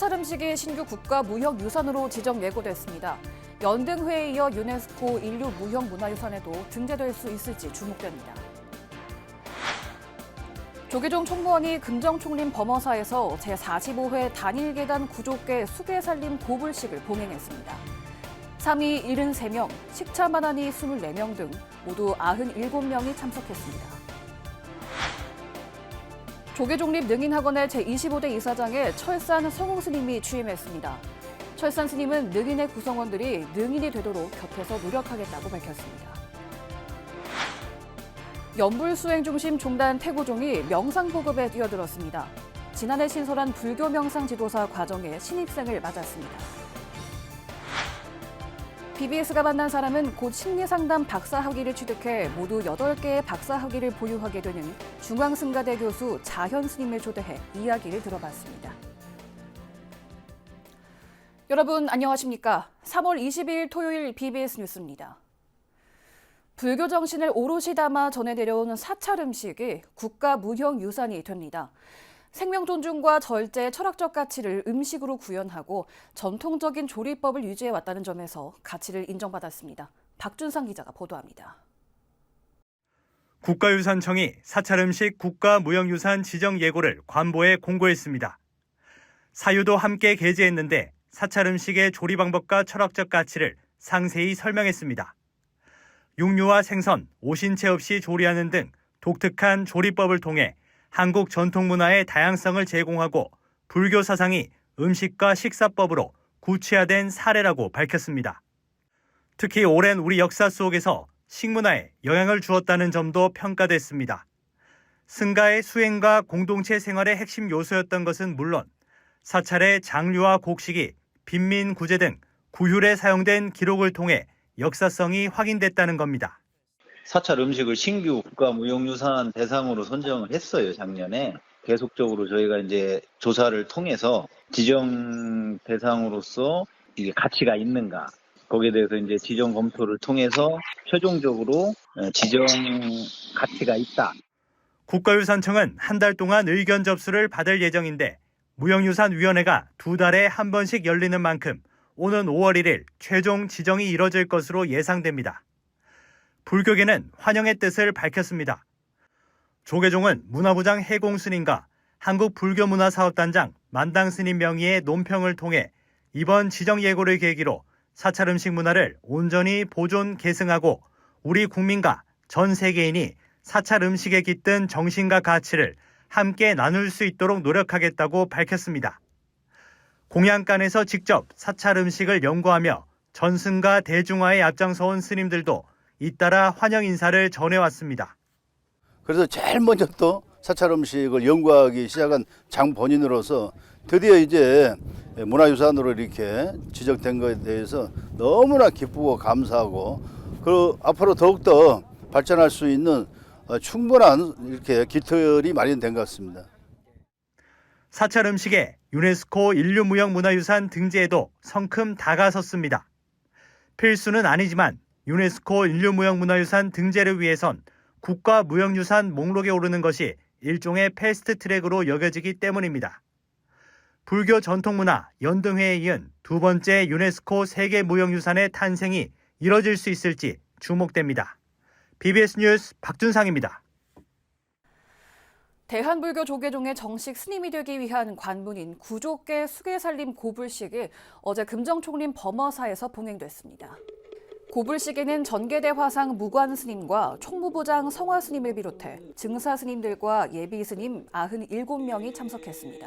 사찰음식이 신규 국가무형유산으로 지정 예고됐습니다. 연등회에 이어 유네스코 인류무형문화유산에도 등재될 수 있을지 주목됩니다. 조계종 총무원이 금정총림 범어사에서 제45회 단일계단 구족계 수계살림 고불식을 봉행했습니다. 삼위 73명, 식차만하니 24명 등 모두 97명이 참석했습니다. 조계종립 능인학원의 제25대 이사장에 철산 성웅스님이 취임했습니다. 철산 스님은 능인의 구성원들이 능인이 되도록 곁에서 노력하겠다고 밝혔습니다. 연불수행중심 종단 태고종이 명상보급에 뛰어들었습니다. 지난해 신설한 불교 명상 지도사 과정에 신입생을 맞았습니다. BBS가 만난 사람은 곧 심리상담 박사학위를 취득해 모두 8개의 박사학위를 보유하게 되는 중앙승가대 교수 자현 스님을 초대해 이야기를 들어봤습니다. 여러분 안녕하십니까? 3월 22일 토요일 BBS 뉴스입니다. 불교 정신을 오롯이 담아 전해 내려오는 사찰음식이 국가무형유산이 됩니다. 생명 존중과 절제의 철학적 가치를 음식으로 구현하고 전통적인 조리법을 유지해왔다는 점에서 가치를 인정받았습니다. 박준상 기자가 보도합니다. 국가유산청이 사찰음식 국가무형유산 지정 예고를 관보에 공고했습니다. 사유도 함께 게재했는데 사찰음식의 조리 방법과 철학적 가치를 상세히 설명했습니다. 육류와 생선, 오신채 없이 조리하는 등 독특한 조리법을 통해 한국 전통문화의 다양성을 제공하고 불교 사상이 음식과 식사법으로 구체화된 사례라고 밝혔습니다. 특히 오랜 우리 역사 속에서 식문화에 영향을 주었다는 점도 평가됐습니다. 승가의 수행과 공동체 생활의 핵심 요소였던 것은 물론 사찰의 장류와 곡식이 빈민 구제 등 구휼에 사용된 기록을 통해 역사성이 확인됐다는 겁니다. 사찰 음식을 신규 국가무형유산 대상으로 선정을 했어요, 작년에. 계속적으로 저희가 이제 조사를 통해서 지정 대상으로서 이게 가치가 있는가. 거기에 대해서 이제 지정 검토를 통해서 최종적으로 지정 가치가 있다. 국가유산청은 한 달 동안 의견 접수를 받을 예정인데 무형유산위원회가 2달에 한 번씩 열리는 만큼 오는 5월 1일 최종 지정이 이뤄질 것으로 예상됩니다. 불교계는 환영의 뜻을 밝혔습니다. 조계종은 문화부장 해공스님과 한국불교문화사업단장 만당스님 명의의 논평을 통해 이번 지정 예고를 계기로 사찰음식 문화를 온전히 보존 계승하고 우리 국민과 전 세계인이 사찰음식에 깃든 정신과 가치를 함께 나눌 수 있도록 노력하겠다고 밝혔습니다. 공양간에서 직접 사찰음식을 연구하며 전승과 대중화에 앞장서온 스님들도 잇따라 환영 인사를 전해왔습니다. 그래서 제일 먼저 또 사찰음식을 연구하기 시작한 장본인으로서 드디어 이제 문화유산으로 이렇게 지정된 것에 대해서 너무나 기쁘고 감사하고 그리고 앞으로 더욱더 발전할 수 있는 충분한 이렇게 깃털이 마련된 것 같습니다. 사찰음식에 유네스코 인류무형문화유산 등재에도 성큼 다가섰습니다. 필수는 아니지만 유네스코 인류무형문화유산 등재를 위해선 국가무형유산 목록에 오르는 것이 일종의 패스트트랙으로 여겨지기 때문입니다. 불교 전통문화 연등회에 이은 두 번째 유네스코 세계무형유산의 탄생이 이뤄질 수 있을지 주목됩니다. BBS 뉴스 박준상입니다. 대한불교 조계종의 정식 스님이 되기 위한 관문인 구족계 수계살림 고불식이 어제 금정총림 범어사에서 봉행됐습니다. 고불식에는 전계대 화상 무관 스님과 총무부장 성화 스님을 비롯해 증사 스님들과 예비 스님 97명이 참석했습니다.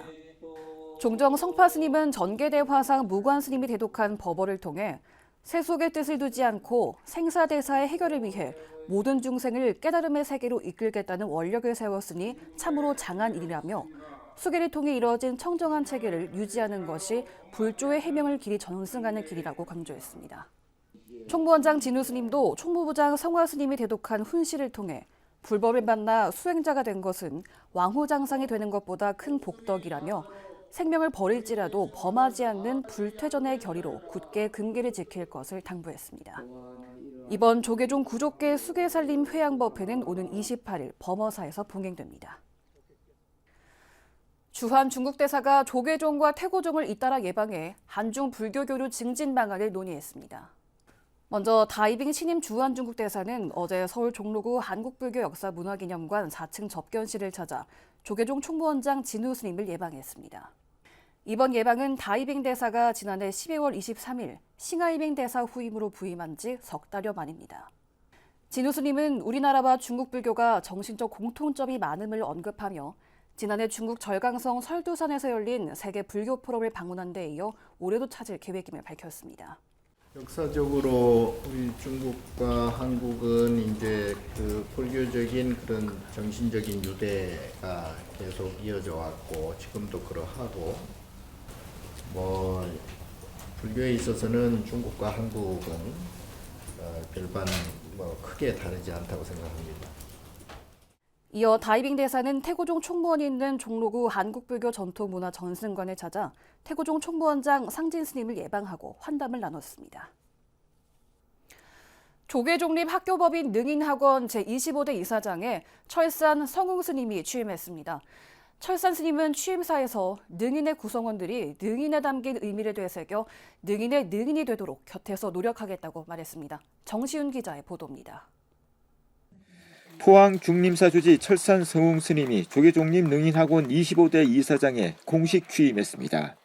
종정 성파 스님은 전계대 화상 무관 스님이 대독한 법어를 통해 세속의 뜻을 두지 않고 생사대사의 해결을 위해 모든 중생을 깨달음의 세계로 이끌겠다는 원력을 세웠으니 참으로 장한 일이라며 수계를 통해 이루어진 청정한 체계를 유지하는 것이 불조의 해명을 길이 전승하는 길이라고 강조했습니다. 총무원장 진우 스님도 총무부장 성화 스님이 대독한 훈시를 통해 불법을 만나 수행자가 된 것은 왕후장상이 되는 것보다 큰 복덕이라며 생명을 버릴지라도 범하지 않는 불퇴전의 결의로 굳게 금기를 지킬 것을 당부했습니다. 이번 조계종 구족계 수계살림 회양법회는 오는 28일 범어사에서 봉행됩니다. 주한 중국 대사가 조계종과 태고종을 잇따라 예방해 한중 불교 교류 증진 방안을 논의했습니다. 먼저 다이빙 신임 주한 중국 대사는 어제 서울 종로구 한국불교 역사문화기념관 4층 접견실을 찾아 조계종 총무원장 진우 스님을 예방했습니다. 이번 예방은 다이빙 대사가 지난해 12월 23일 싱하이밍 대사 후임으로 부임한 지 석 달여 만입니다. 진우 스님은 우리나라와 중국 불교가 정신적 공통점이 많음을 언급하며 지난해 중국 절강성 설두산에서 열린 세계 불교 포럼을 방문한 데 이어 올해도 찾을 계획임을 밝혔습니다. 역사적으로 우리 중국과 한국은 이제 그 불교적인 그런 정신적인 유대가 계속 이어져 왔고 지금도 그러하고 뭐 불교에 있어서는 중국과 한국은 별반 뭐 크게 다르지 않다고 생각합니다. 이어 다이빙 대사는 태고종 총무원이 있는 종로구 한국불교 전통문화전승관을 찾아 태고종 총무원장 상진 스님을 예방하고 환담을 나눴습니다. 조계종립 학교법인 능인학원 제25대 이사장에 철산 성웅 스님이 취임했습니다. 철산 스님은 취임사에서 능인의 구성원들이 능인에 담긴 의미를 되새겨 능인의 능인이 되도록 곁에서 노력하겠다고 말했습니다. 정시윤 기자의 보도입니다. 포항 중림사 주지 철산 성웅 스님이 조계종립 능인학원 25대 이사장에 공식 취임했습니다.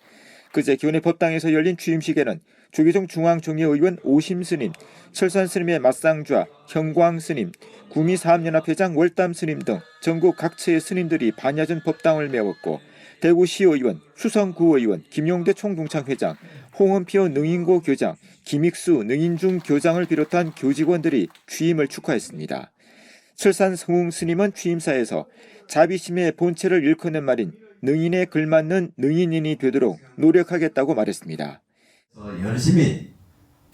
그제 기원의 법당에서 열린 취임식에는 조계종 중앙정예의원 오심 스님, 철산 스님의 맞상좌, 형광 스님, 구미사업연합회장 월담 스님 등 전국 각처의 스님들이 반야전 법당을 메웠고 대구시의원, 수성구의원, 김용대 총동창회장, 홍은표 능인고 교장, 김익수 능인중 교장을 비롯한 교직원들이 취임을 축하했습니다. 철산 성웅 스님은 취임사에서 자비심의 본체를 일컫는 말인 능인에 걸맞는 능인인이 되도록 노력하겠다고 말했습니다. 열심히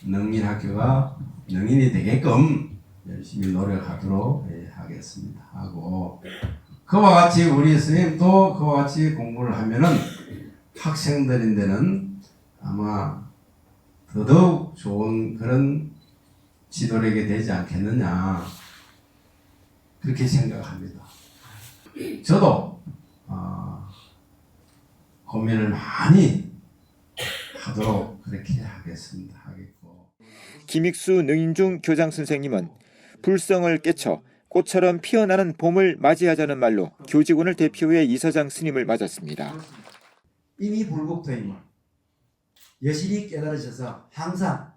능인학교가 능인이 되게끔 열심히 노력하도록 하겠습니다. 하고 그와 같이 우리 스님도 그와 같이 공부를 하면은 학생들인데는 아마 더더욱 좋은 그런 지도력이 되지 않겠느냐 그렇게 생각합니다. 저도 고민을 많이 하도록 그렇게 하겠습니다. 김익수 능인중 교장 선생님은 불성을 깨쳐 꽃처럼 피어나는 봄을 맞이하자는 말로 교직원을 대표해 이사장 스님을 맞았습니다. 이미 불국토이니 여실히 깨달으셔서 항상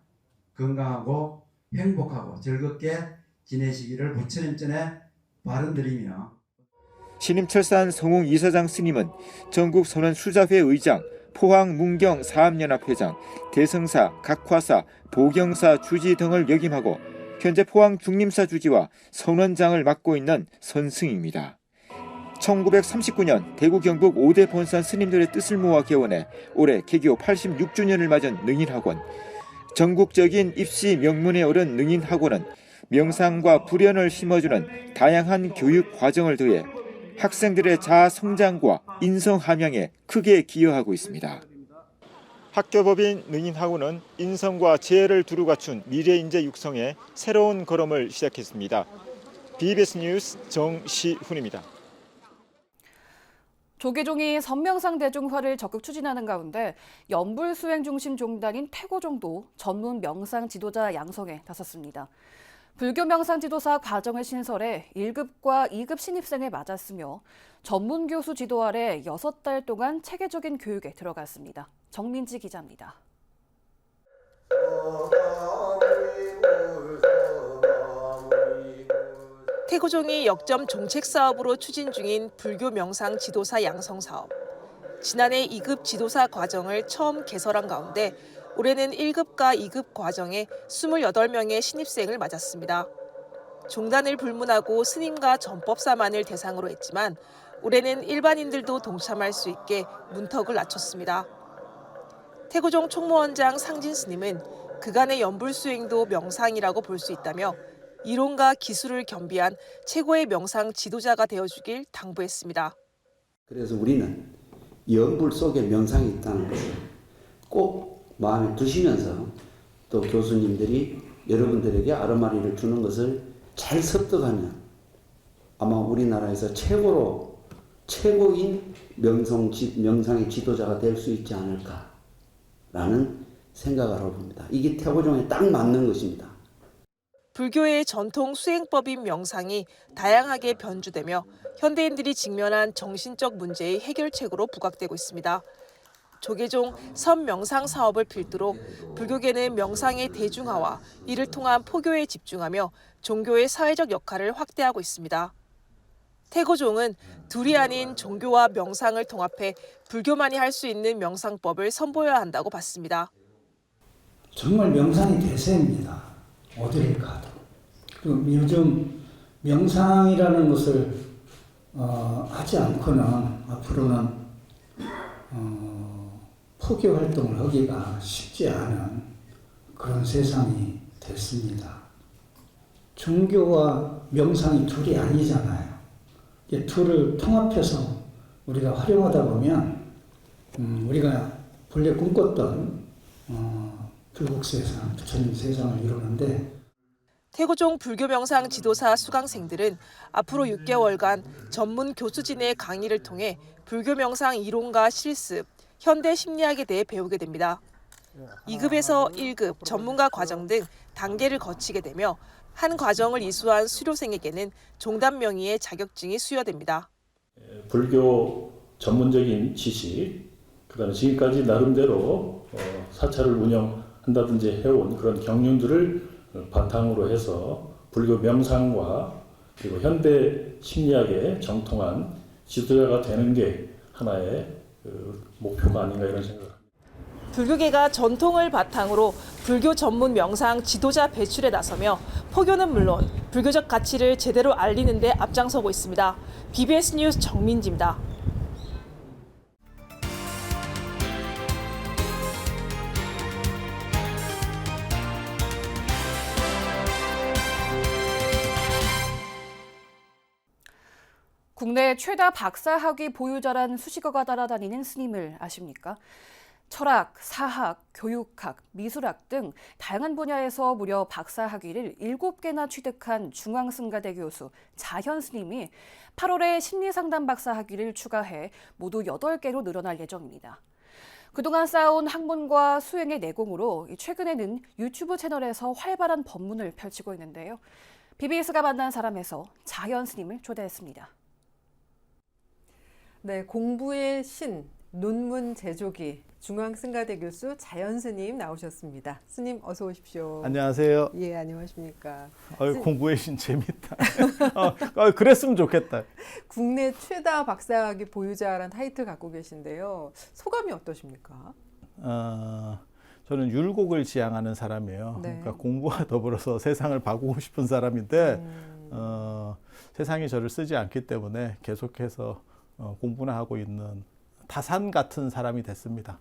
건강하고 행복하고 즐겁게 지내시기를 부처님 전에 바람드리며 신임 철산 성웅 이사장 스님은 전국 선원 수자회 의장, 포항 문경 사업연합회장, 대성사, 각화사, 보경사 주지 등을 역임하고 현재 포항 중림사 주지와 선원장을 맡고 있는 선승입니다. 1939년 대구 경북 5대 본산 스님들의 뜻을 모아 개원해 올해 개교 86주년을 맞은 능인학원. 전국적인 입시 명문에 오른 능인학원은 명상과 불연을 심어주는 다양한 교육 과정을 더해 학생들의 자아 성장과 인성 함양에 크게 기여하고 있습니다. 학교법인 능인학원은 인성과 지혜를 두루 갖춘 미래 인재 육성에 새로운 걸음을 시작했습니다. BBS 뉴스 정시훈입니다. 조계종이 선명상 대중화를 적극 추진하는 가운데 연불수행 중심 종단인 태고종도 전문 명상 지도자 양성에 나섰습니다. 불교 명상 지도사 과정을 신설해 1급과 2급 신입생을 맞았으며 전문 교수 지도 아래 6달 동안 체계적인 교육에 들어갔습니다. 정민지 기자입니다. 태고종이 역점 정책 사업으로 추진 중인 불교 명상 지도사 양성 사업. 지난해 2급 지도사 과정을 처음 개설한 가운데 올해는 1급과 2급 과정에 28명의 신입생을 맞았습니다. 종단을 불문하고 스님과 전법사만을 대상으로 했지만 올해는 일반인들도 동참할 수 있게 문턱을 낮췄습니다. 태고종 총무원장 상진 스님은 그간의 연불수행도 명상이라고 볼 수 있다며 이론과 기술을 겸비한 최고의 명상 지도자가 되어주길 당부했습니다. 그래서 우리는 연불 속에 명상이 있다는 것을 꼭 마음에 두시면서 또 교수님들이 여러분들에게 아르마리를 주는 것을 잘 습득하면 아마 우리나라에서 최고로 최고인 명상의 지도자가 될 수 있지 않을까라는 생각을 하고 봅니다. 이게 태고종에 딱 맞는 것입니다. 불교의 전통 수행법인 명상이 다양하게 변주되며 현대인들이 직면한 정신적 문제의 해결책으로 부각되고 있습니다. 조계종 선명상 사업을 필두로 불교계는 명상의 대중화와 이를 통한 포교에 집중하며 종교의 사회적 역할을 확대하고 있습니다. 태고종은 둘이 아닌 종교와 명상을 통합해 불교만이 할 수 있는 명상법을 선보여야 한다고 봤습니다. 정말 명상이 대세입니다. 어디를 가도. 그리고 요즘 명상이라는 것을 하지 않고는 앞으로는 포교 활동을 하기가 쉽지 않은 그런 세상이 됐습니다. 종교와 명상이 둘이 아니잖아요. 이 둘을 통합해서 우리가 활용하다 보면 우리가 본래 꿈꿨던 불국 세상, 부처님 세상을 이루는데 태고종 불교 명상 지도사 수강생들은 앞으로 6개월간 전문 교수진의 강의를 통해 불교 명상 이론과 실습, 현대 심리학에 대해 배우게 됩니다. 2급에서 1급 전문가 과정 등 단계를 거치게 되며 한 과정을 이수한 수료생에게는 종단 명의의 자격증이 수여됩니다. 불교 전문적인 지식, 그다음에 지금까지 나름대로 사찰을 운영한다든지 해온 그런 경륜들을 바탕으로 해서 불교 명상과 그리고 현대 심리학에 정통한 지도자가 되는 게 하나의 목표가 아닌가 이런 생각을 합니다. 불교계가 전통을 바탕으로 불교 전문 명상 지도자 배출에 나서며 포교는 물론 불교적 가치를 제대로 알리는 데 앞장서고 있습니다. BBS 뉴스 정민지입니다. 국내 최다 박사학위 보유자란 수식어가 따라다니는 스님을 아십니까? 철학, 사학, 교육학, 미술학 등 다양한 분야에서 무려 박사학위를 7개나 취득한 중앙승가대 교수 자현 스님이 8월에 심리상담 박사학위를 추가해 모두 8개로 늘어날 예정입니다. 그동안 쌓아온 학문과 수행의 내공으로 최근에는 유튜브 채널에서 활발한 법문을 펼치고 있는데요. BBS가 만난 사람에서 자현 스님을 초대했습니다. 네, 공부의 신, 논문 제조기, 중앙승가대 교수 자현 스님 나오셨습니다. 스님 어서 오십시오. 안녕하세요. 예, 안녕하십니까. 공부의 신 재밌다. 그랬으면 좋겠다. 국내 최다 박사학위 보유자라는 타이틀 갖고 계신데요. 소감이 어떠십니까? 저는 율곡을 지향하는 사람이에요. 네. 그러니까 공부와 더불어서 세상을 바꾸고 싶은 사람인데 세상이 저를 쓰지 않기 때문에 계속해서 공부나 하고 있는 다산 같은 사람이 됐습니다.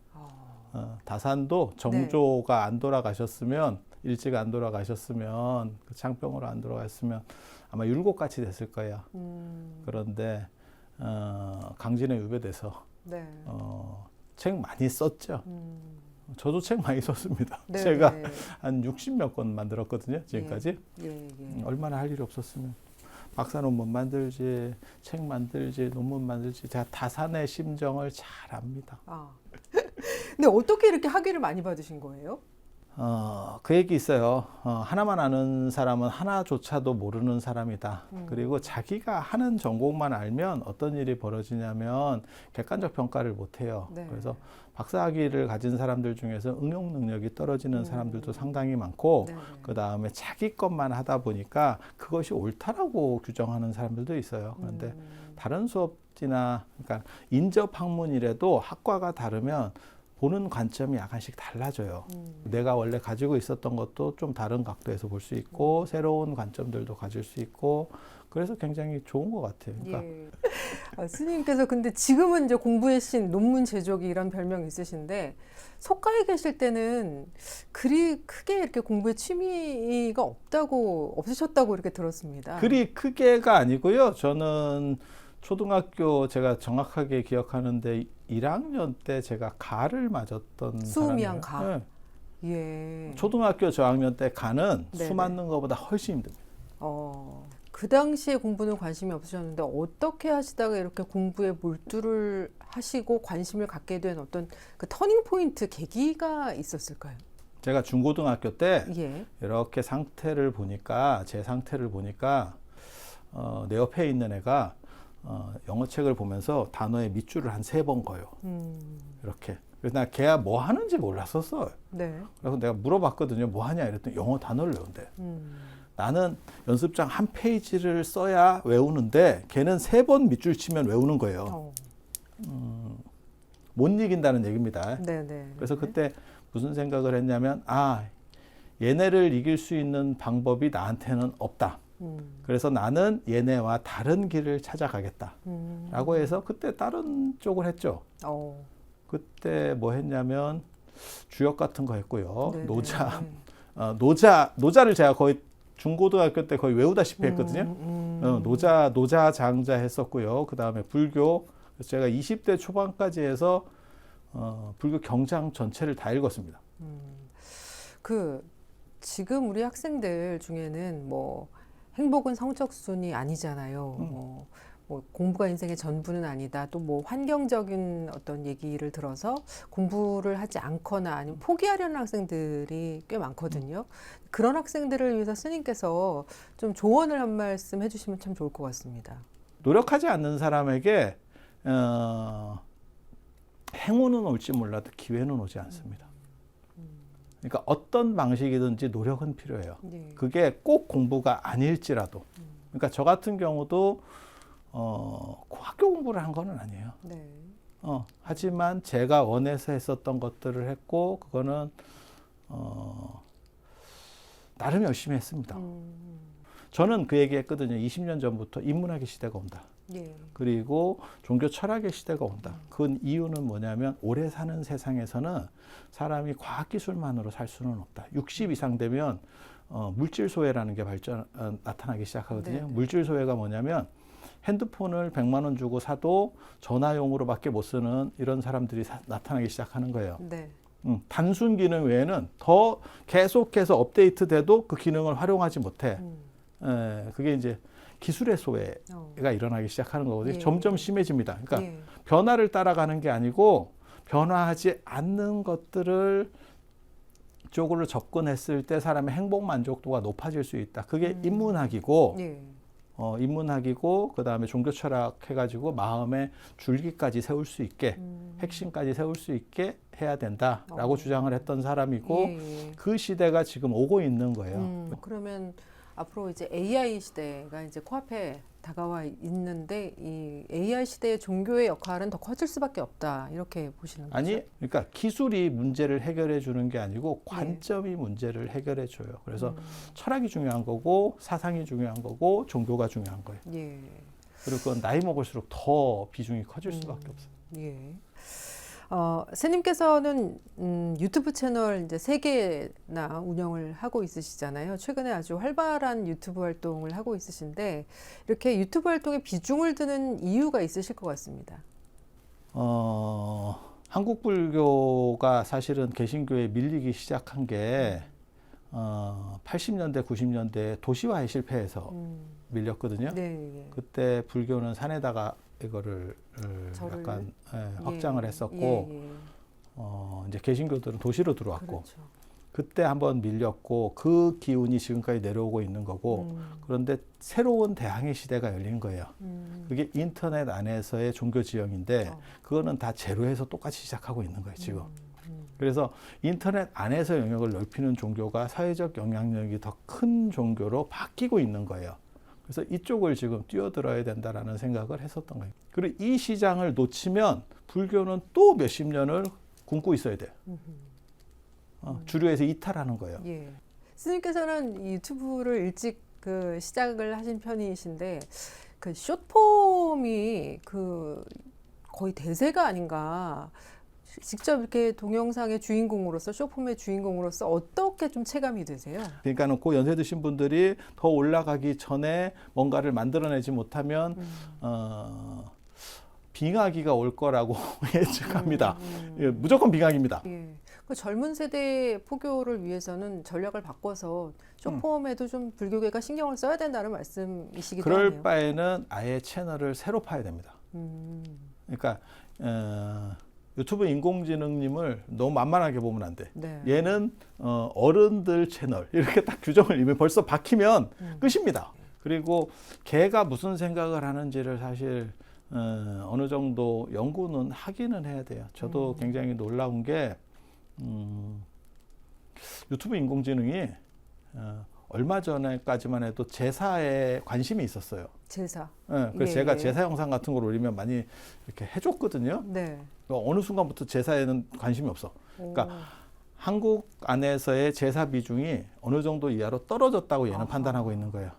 다산도 정조가 안 돌아가셨으면, 일찍 안 돌아가셨으면, 그 창병으로 안 돌아갔으면 아마 율곡같이 됐을 거예요. 그런데 강진에 유배돼서 네. 책 많이 썼죠. 저도 책 많이 썼습니다. 네. 제가 한 60몇 권 만들었거든요, 지금까지. 예. 얼마나 할 일이 없었으면. 박사 논문 만들지, 책 만들지, 논문 만들지, 제가 다산의 심정을 잘 압니다. 근데 어떻게 이렇게 학위를 많이 받으신 거예요? 그 얘기 있어요. 하나만 아는 사람은 하나조차도 모르는 사람이다. 그리고 자기가 하는 전공만 알면 어떤 일이 벌어지냐면 객관적 평가를 못 해요. 네. 그래서 박사학위를 가진 사람들 중에서 응용 능력이 떨어지는 사람들도 상당히 많고, 그 다음에 자기 것만 하다 보니까 그것이 옳다라고 규정하는 사람들도 있어요. 그런데 다른 수업이나, 그러니까 인접 학문이라도 학과가 다르면 보는 관점이 약간씩 달라져요. 내가 원래 가지고 있었던 것도 좀 다른 각도에서 볼 수 있고, 새로운 관점들도 가질 수 있고, 그래서 굉장히 좋은 것 같아요. 그러니까 스님께서 근데 지금은 이제 공부의 신, 논문 제조기 이런 별명이 있으신데 속가에 계실 때는 그리 크게 이렇게 공부에 취미가 없으셨다고 이렇게 들었습니다. 그리 크게가 아니고요. 저는 초등학교 제가 정확하게 기억하는데 1학년 때 제가 가를 맞았던 수음이한 사람이에요. 가. 예. 초등학교 저학년 때 가는 네네. 수 맞는 것보다 훨씬 힘듭니다. 그 당시에 공부는 관심이 없으셨는데 어떻게 하시다가 이렇게 공부에 몰두를 하시고 관심을 갖게 된 어떤 그 터닝 포인트 계기가 있었을까요? 제가 중고등학교 때 예. 이렇게 상태를 보니까 제 상태를 보니까 내 옆에 있는 애가 영어 책을 보면서 단어의 밑줄을 한 3번 그어요. 이렇게. 그래서 나 걔가 뭐 하는지 몰랐었어. 네. 그래서 내가 물어봤거든요. 뭐 하냐 이랬더니 영어 단어를 외운대. 나는 연습장 한 페이지를 써야 외우는데 걔는 3번 밑줄 치면 외우는 거예요. 못 이긴다는 얘기입니다. 네네. 그래서 그때 무슨 생각을 했냐면 얘네를 이길 수 있는 방법이 나한테는 없다. 그래서 나는 얘네와 다른 길을 찾아가겠다. 라고 해서 그때 다른 쪽을 했죠. 그때 뭐 했냐면 주역 같은 거 했고요. 네네. 노자를 제가 거의 중고등학교 때 거의 외우다시피 했거든요. 노자 장자 했었고요. 그 다음에 불교. 그래서 제가 20대 초반까지 해서 불교 경장 전체를 다 읽었습니다. 지금 우리 학생들 중에는 뭐 행복은 성적 순이 아니잖아요. 뭐 공부가 인생의 전부는 아니다. 또 뭐 환경적인 어떤 얘기를 들어서 공부를 하지 않거나 아니면 포기하려는 학생들이 꽤 많거든요. 그런 학생들을 위해서 스님께서 좀 조언을 한 말씀 해주시면 참 좋을 것 같습니다. 노력하지 않는 사람에게 행운은 올지 몰라도 기회는 오지 않습니다. 그러니까 어떤 방식이든지 노력은 필요해요. 네. 그게 꼭 공부가 아닐지라도. 그러니까 저 같은 경우도 학교 공부를 한 거는 아니에요. 네. 하지만 제가 원해서 했었던 것들을 했고 그거는 나름 열심히 했습니다. 저는 그 얘기 했거든요. 20년 전부터 인문학의 시대가 온다. 예. 그리고 종교 철학의 시대가 온다. 그 이유는 뭐냐면 오래 사는 세상에서는 사람이 과학기술만으로 살 수는 없다. 60 이상 되면 물질 소외라는 게 나타나기 시작하거든요. 네네. 물질 소외가 뭐냐면 핸드폰을 100만 원 주고 사도 전화용으로밖에 못 쓰는 이런 사람들이 나타나기 시작하는 거예요. 네. 단순 기능 외에는 더 계속해서 업데이트돼도 그 기능을 활용하지 못해. 그게 이제 기술의 소외가 일어나기 시작하는 거거든요. 예. 점점 심해집니다. 그러니까 예. 변화를 따라가는 게 아니고 변화하지 않는 것들을 쪽으로 접근했을 때 사람의 행복 만족도가 높아질 수 있다. 그게 인문학이고 예. 인문학이고 그다음에 종교 철학 해가지고 마음의 줄기까지 세울 수 있게 핵심까지 세울 수 있게 해야 된다라고 주장을 했던 사람이고 예. 그 시대가 지금 오고 있는 거예요. 그러면 앞으로 이제 AI 시대가 이제 코앞에 다가와 있는데 이 AI 시대의 종교의 역할은 더 커질 수밖에 없다 이렇게 보시는 거죠? 아니, 그러니까 기술이 문제를 해결해 주는 게 아니고 관점이 문제를 해결해 줘요. 그래서 철학이 중요한 거고 사상이 중요한 거고 종교가 중요한 거예요. 예. 그리고 그건 나이 먹을수록 더 비중이 커질 수밖에 없어요. 예. 스님께서는 유튜브 채널 이제 3개나 운영을 하고 있으시잖아요. 최근에 아주 활발한 유튜브 활동을 하고 있으신데 이렇게 유튜브 활동에 비중을 두는 이유가 있으실 것 같습니다. 한국 불교가 사실은 개신교에 밀리기 시작한 게 80년대, 90년대 도시화에 실패해서 밀렸거든요. 네. 그때 불교는 산에다가 이거를 약간 확장을 했었고 이제 개신교들은 도시로 들어왔고 그렇죠. 그때 한번 밀렸고 그 기운이 지금까지 내려오고 있는 거고 그런데 새로운 대항해 시대가 열린 거예요. 그게 인터넷 안에서의 종교 지형인데 그거는 다 제로에서 똑같이 시작하고 있는 거예요 지금. 그래서 인터넷 안에서 영역을 넓히는 종교가 사회적 영향력이 더 큰 종교로 바뀌고 있는 거예요. 그래서 이쪽을 지금 뛰어들어야 된다라는 생각을 했었던 거예요. 그리고 이 시장을 놓치면 불교는 또 몇십 년을 굶고 있어야 돼요. 주류에서 이탈하는 거예요. 예. 스님께서는 유튜브를 일찍 시작을 하신 편이신데 그 숏폼이 거의 대세가 아닌가. 직접 이렇게 동영상의 주인공으로서 숏폼의 주인공으로서 어떻게 좀 체감이 되세요? 그러니까는 그 연세 드신 분들이 더 올라가기 전에 뭔가를 만들어내지 못하면 빙하기가 올 거라고 예측합니다. 예, 무조건 빙하기입니다. 예. 그 젊은 세대 포교를 위해서는 전략을 바꿔서 쇼폼에도 좀 불교계가 신경을 써야 된다는 말씀이시기도 그럴 하네요. 바에는 아예 채널을 새로 파야 됩니다. 그러니까 유튜브 인공지능님을 너무 만만하게 보면 안 돼. 네. 얘는 어른들 채널 이렇게 딱 규정을 이미 벌써 박히면 끝입니다. 그리고 걔가 무슨 생각을 하는지를 사실 어느 정도 연구는 하기는 해야 돼요. 저도 굉장히 놀라운 게 유튜브 인공지능이 얼마 전에까지만 해도 제사에 관심이 있었어요. 제사. 네, 그래서 제가 제사 영상 같은 걸 올리면 많이 이렇게 해줬거든요. 네. 어느 순간부터 제사에는 관심이 없어. 그러니까 한국 안에서의 제사 비중이 어느 정도 이하로 떨어졌다고 얘는 판단하고 있는 거예요.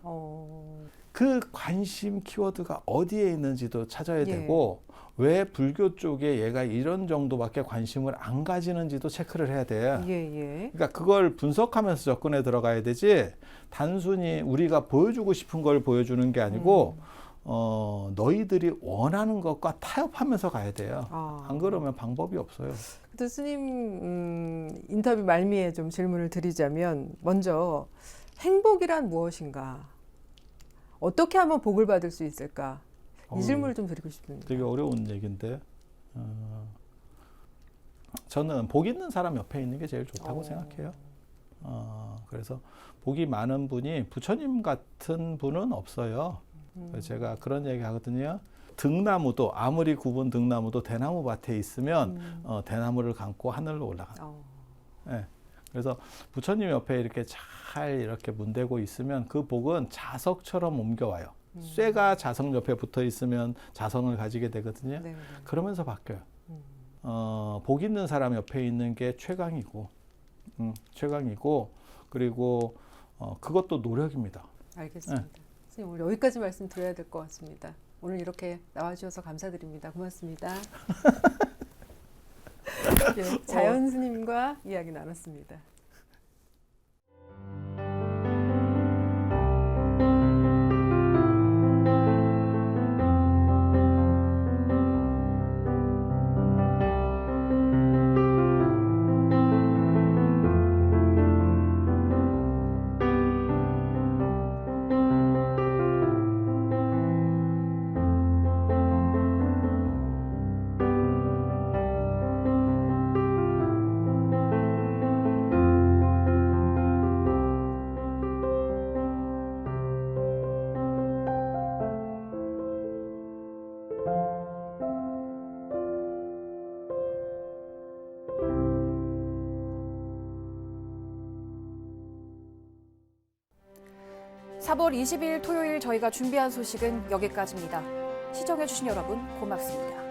그 관심 키워드가 어디에 있는지도 찾아야 되고 왜 불교 쪽에 얘가 이런 정도밖에 관심을 안 가지는지도 체크를 해야 돼요. 그러니까 그걸 분석하면서 접근에 들어가야 되지 단순히 우리가 보여주고 싶은 걸 보여주는 게 아니고 너희들이 원하는 것과 타협하면서 가야 돼요. 안 그러면 방법이 없어요. 또 스님 인터뷰 말미에 좀 질문을 드리자면 먼저 행복이란 무엇인가? 어떻게 하면 복을 받을 수 있을까? 이 질문을 좀 드리고 싶습니다. 되게 어려운 얘기인데 저는 복 있는 사람 옆에 있는 게 제일 좋다고 생각해요. 그래서 복이 많은 분이 부처님 같은 분은 없어요. 제가 그런 얘기 하거든요. 등나무도 아무리 굽은 등나무도 대나무 밭에 있으면 대나무를 감고 하늘로 올라간다. 네. 그래서 부처님 옆에 이렇게 잘 이렇게 문대고 있으면 그 복은 자석처럼 옮겨와요. 쇠가 자석 옆에 붙어 있으면 자성을 가지게 되거든요. 그러면서 바뀌어요. 복 있는 사람 옆에 있는 게 최강이고, 그리고 그것도 노력입니다. 알겠습니다. 선생님 오늘 여기까지 말씀드려야 될 것 같습니다. 오늘 이렇게 나와주셔서 감사드립니다. 고맙습니다. 네, 자연 스님과 이야기 나눴습니다. (4월 20일) 토요일 저희가 준비한 소식은 여기까지입니다. 시청해주신 여러분 고맙습니다.